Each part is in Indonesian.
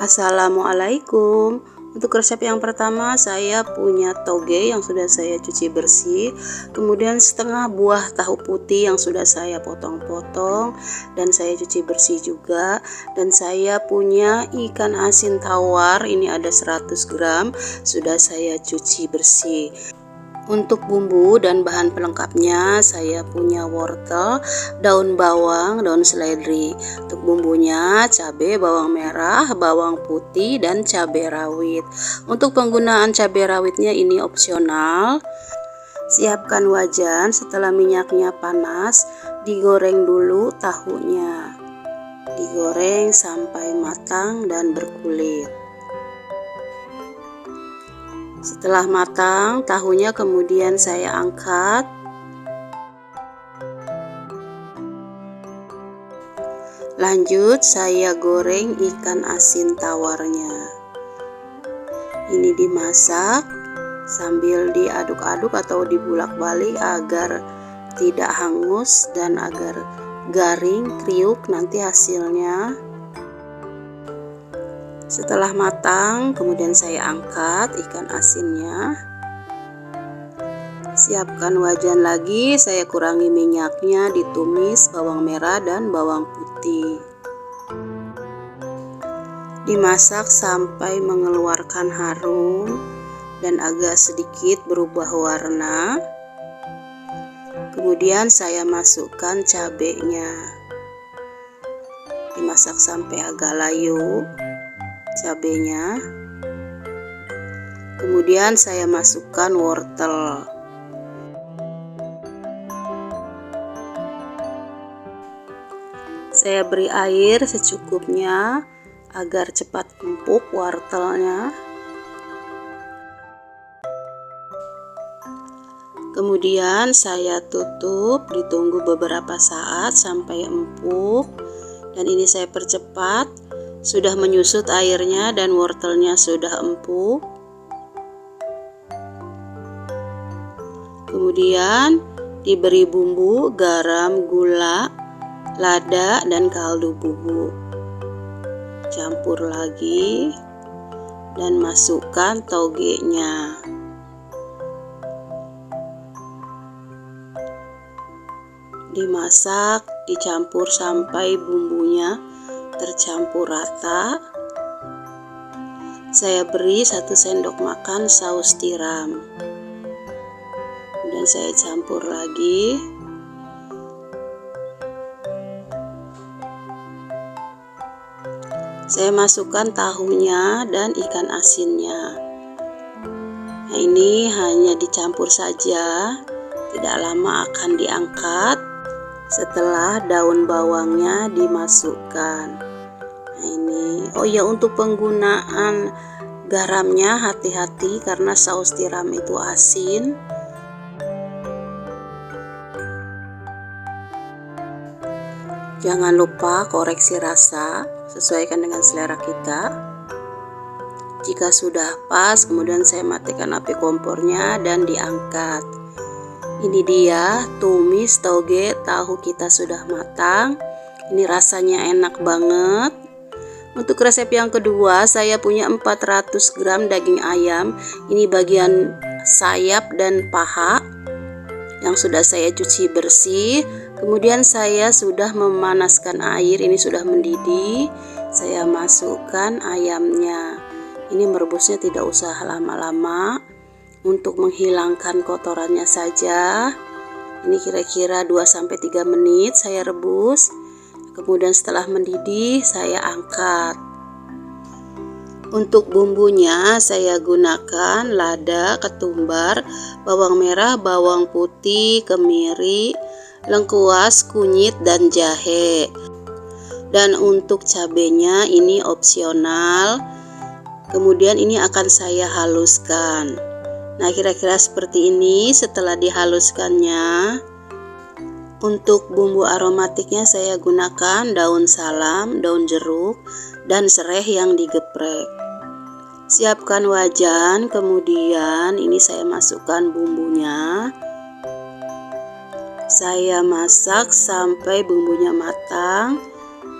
Assalamualaikum. Untuk resep yang pertama saya punya toge yang sudah saya cuci bersih, kemudian setengah buah tahu putih yang sudah saya potong-potong dan saya cuci bersih juga, dan saya punya ikan asin tawar, ini ada 100 gram sudah saya cuci bersih. Untuk bumbu dan bahan pelengkapnya saya punya wortel, daun bawang, daun seledri. Untuk bumbunya cabai, bawang merah, bawang putih, dan cabai rawit. Untuk penggunaan cabai rawitnya ini opsional. Siapkan wajan, setelah minyaknya panas digoreng dulu tahunya. Digoreng sampai matang dan berkulit. Setelah matang, tahunya kemudian saya angkat. Lanjut saya goreng ikan asin tawarnya. Ini dimasak sambil diaduk-aduk atau dibulak-balik agar tidak hangus dan agar garing, kriuk nanti hasilnya. Setelah matang, kemudian saya angkat ikan asinnya. Siapkan wajan lagi, saya kurangi minyaknya, ditumis bawang merah dan bawang putih. Dimasak sampai mengeluarkan harum dan agak sedikit berubah warna. Kemudian saya masukkan cabenya. Dimasak sampai agak layu cabenya. Kemudian saya masukkan wortel. Saya beri air secukupnya agar cepat empuk wortelnya. Kemudian saya tutup, ditunggu beberapa saat sampai empuk, dan ini saya percepat. Sudah menyusut airnya dan wortelnya sudah empuk. Kemudian diberi bumbu, garam, gula, lada, dan kaldu bubuk. Campur lagi dan masukkan togenya. Dimasak, dicampur sampai bumbunya tercampur rata. Saya beri 1 sendok makan saus tiram. Kemudian saya campur lagi. Saya masukkan tahunya dan ikan asinnya. Nah, ini hanya dicampur saja, tidak lama akan diangkat setelah daun bawangnya dimasukkan. Nah, ini untuk penggunaan garamnya hati-hati karena saus tiram itu asin. Jangan lupa koreksi rasa, sesuaikan dengan selera kita. Jika sudah pas, kemudian saya matikan api kompornya dan diangkat. Ini dia tumis toge tahu kita sudah matang. Ini rasanya enak banget. Untuk resep yang kedua, saya punya 400 gram daging ayam. Ini bagian sayap dan paha yang sudah saya cuci bersih. Kemudian saya sudah memanaskan air, ini sudah mendidih. Saya masukkan ayamnya. Ini merebusnya tidak usah lama-lama, untuk menghilangkan kotorannya saja. Ini kira-kira 2-3 menit saya rebus. Kemudian setelah mendidih saya angkat. Untuk bumbunya saya gunakan lada, ketumbar, bawang merah, bawang putih, kemiri, lengkuas, kunyit, dan jahe. Dan untuk cabenya ini opsional. Kemudian ini akan saya haluskan. Nah, kira-kira seperti ini setelah dihaluskannya. Untuk bumbu aromatiknya saya gunakan daun salam, daun jeruk, dan serai yang digeprek. Siapkan wajan, kemudian ini saya masukkan bumbunya. Saya masak sampai bumbunya matang.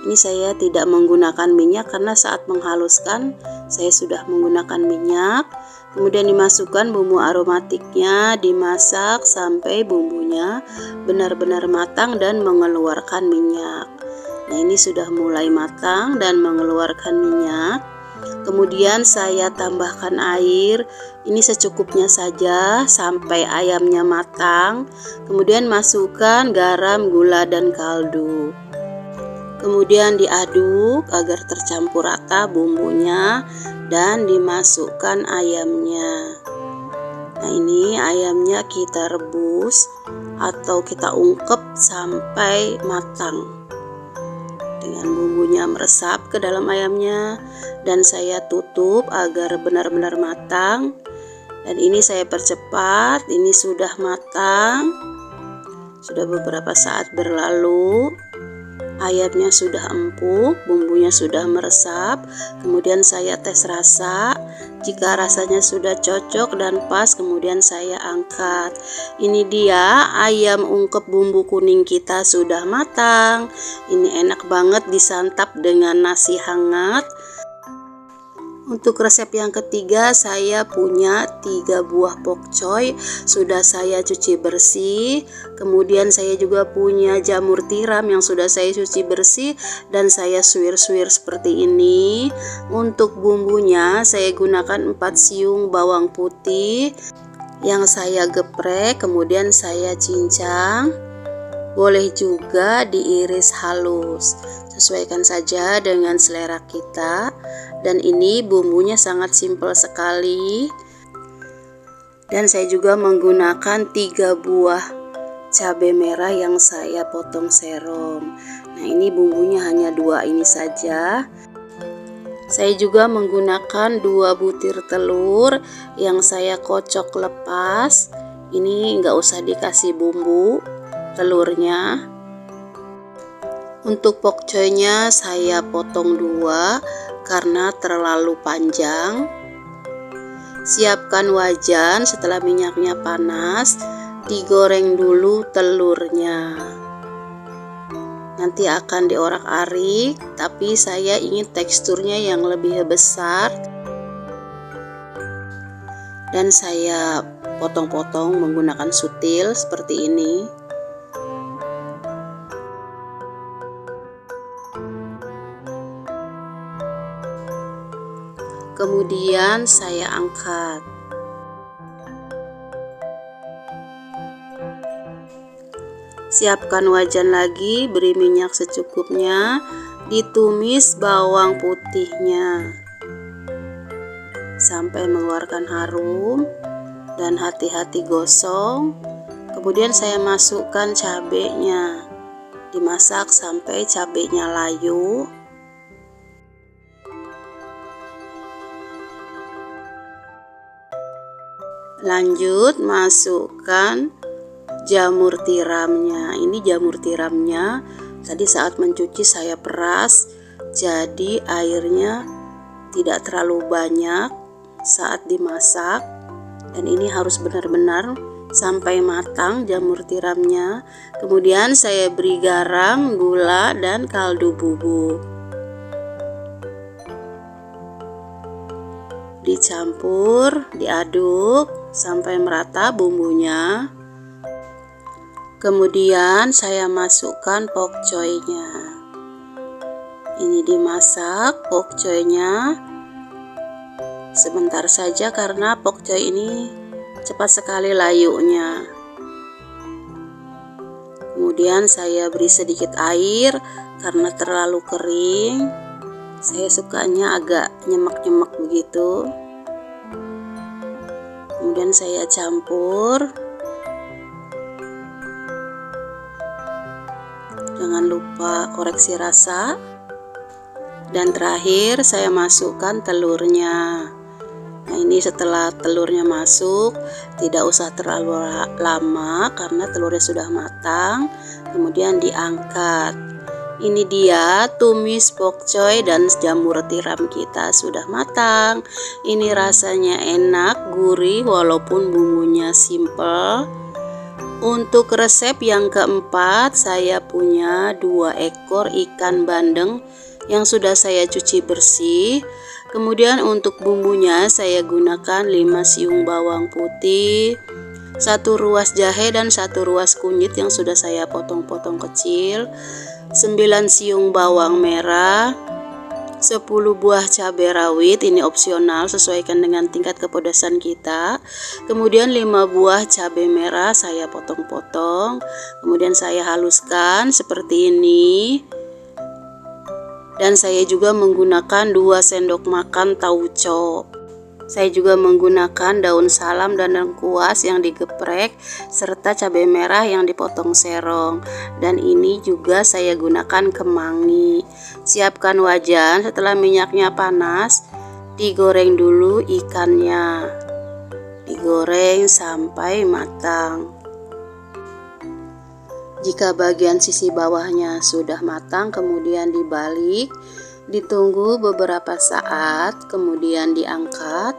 Ini saya tidak menggunakan minyak karena saat menghaluskan saya sudah menggunakan minyak. Kemudian dimasukkan bumbu aromatiknya, dimasak sampai bumbunya benar-benar matang dan mengeluarkan minyak. Nah, ini sudah mulai matang dan mengeluarkan minyak. Kemudian saya tambahkan air, ini secukupnya saja sampai ayamnya matang. Kemudian masukkan garam, gula, dan kaldu. Kemudian diaduk agar tercampur rata bumbunya dan dimasukkan ayamnya. Nah, ini ayamnya kita rebus atau kita ungkep sampai matang. Dengan bumbunya meresap ke dalam ayamnya dan saya tutup agar benar-benar matang. Dan ini saya percepat, ini sudah matang. Sudah beberapa saat berlalu. Ayamnya sudah empuk, bumbunya sudah meresap. Kemudian saya tes rasa. Jika rasanya sudah cocok dan pas, kemudian saya angkat. Ini dia ayam ungkep bumbu kuning kita sudah matang. Ini enak banget disantap dengan nasi hangat. Untuk resep yang ketiga, saya punya 3 buah pokcoy, sudah saya cuci bersih. Kemudian saya juga punya jamur tiram yang sudah saya cuci bersih dan saya suwir-suwir seperti ini. Untuk bumbunya saya gunakan 4 siung bawang putih yang saya geprek, kemudian saya cincang. Boleh juga diiris halus, sesuaikan saja dengan selera kita. Dan ini bumbunya sangat simpel sekali. Dan saya juga menggunakan 3 buah cabai merah yang saya potong serum. Nah, ini bumbunya hanya 2 ini saja. Saya juga menggunakan 2 butir telur yang saya kocok lepas. Ini nggak usah dikasih bumbu telurnya. Untuk pokcoynya saya potong 2 karena terlalu panjang. Siapkan wajan, setelah minyaknya panas, digoreng dulu telurnya. Nanti akan diorak-arik, tapi saya ingin teksturnya yang lebih besar. Dan saya potong-potong menggunakan sutil seperti ini. Kemudian saya angkat. Siapkan wajan lagi, beri minyak secukupnya, ditumis bawang putihnya sampai mengeluarkan harum dan hati-hati gosong. Kemudian saya masukkan cabenya, dimasak sampai cabenya layu. Lanjut masukkan jamur tiramnya. Ini jamur tiramnya tadi saat mencuci saya peras, jadi airnya tidak terlalu banyak saat dimasak. Dan ini harus benar-benar sampai matang jamur tiramnya. Kemudian saya beri garam, gula, dan kaldu bubuk. Dicampur, diaduk sampai merata bumbunya. Kemudian saya masukkan pokcoynya. Ini dimasak pokcoynya sebentar saja karena pokcoy ini cepat sekali layunya. Kemudian saya beri sedikit air karena terlalu kering. Saya sukanya agak nyemek-nyemek begitu. Kemudian saya campur. Jangan lupa koreksi rasa. Dan terakhir saya masukkan telurnya. Nah, ini setelah telurnya masuk, tidak usah terlalu lama karena telurnya sudah matang. Kemudian diangkat. Ini dia tumis pokcoy dan jamur tiram kita sudah matang. Ini rasanya enak, gurih walaupun bumbunya simple. Untuk resep yang keempat, saya punya 2 ekor ikan bandeng yang sudah saya cuci bersih. Kemudian untuk bumbunya saya gunakan 5 siung bawang putih, 1 ruas jahe dan 1 ruas kunyit yang sudah saya potong-potong kecil, 9 siung bawang merah, 10 buah cabai rawit, ini opsional sesuaikan dengan tingkat kepedasan kita. Kemudian 5 buah cabai merah saya potong-potong, kemudian saya haluskan seperti ini. Dan saya juga menggunakan 2 sendok makan tauco. Saya juga menggunakan daun salam dan lengkuas yang digeprek serta cabai merah yang dipotong serong. Dan ini juga saya gunakan kemangi. Siapkan wajan, setelah minyaknya panas, digoreng dulu ikannya. Digoreng sampai matang. Jika bagian sisi bawahnya sudah matang, kemudian dibalik. Ditunggu beberapa saat, kemudian diangkat.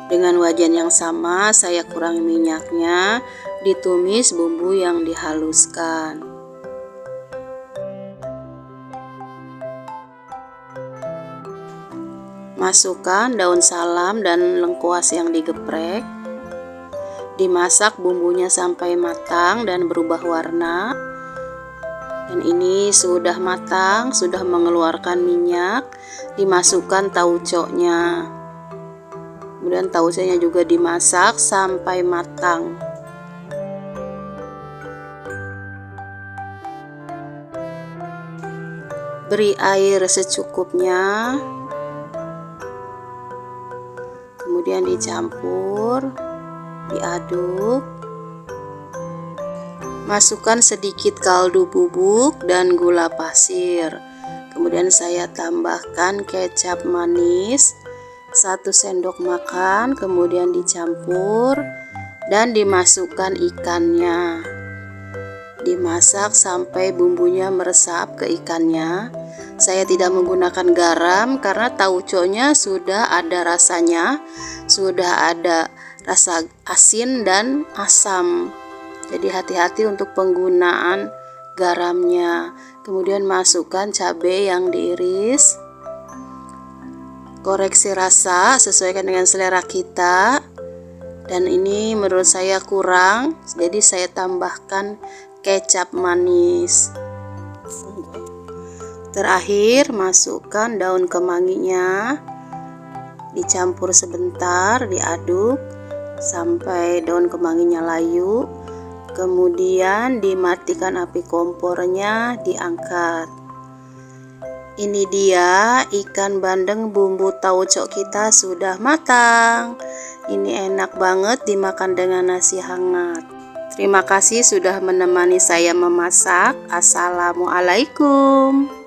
Dengan wajan yang sama, saya kurangi minyaknya, ditumis bumbu yang dihaluskan. Masukkan daun salam dan lengkuas yang digeprek. Dimasak bumbunya sampai matang dan berubah warna. Dan ini sudah matang, sudah mengeluarkan minyak. Dimasukkan tauconya. Kemudian tauconya juga dimasak sampai matang. Beri air secukupnya. Kemudian dicampur, diaduk. Masukkan sedikit kaldu bubuk dan gula pasir. Kemudian saya tambahkan kecap manis 1 sendok makan, kemudian dicampur dan dimasukkan ikannya. Dimasak sampai bumbunya meresap ke ikannya. Saya tidak menggunakan garam karena tauconya sudah ada rasanya, sudah ada rasa asin dan asam. Jadi hati-hati untuk penggunaan garamnya. Kemudian masukkan cabai yang diiris. Koreksi rasa sesuaikan dengan selera kita. Dan ini menurut saya kurang, jadi saya tambahkan kecap manis. Terakhir masukkan daun kemanginya. Dicampur sebentar, diaduk sampai daun kemanginya layu. Kemudian dimatikan api kompornya, diangkat. Ini dia ikan bandeng bumbu tauco kita sudah matang. Ini enak banget dimakan dengan nasi hangat. Terima kasih sudah menemani saya memasak. Assalamualaikum.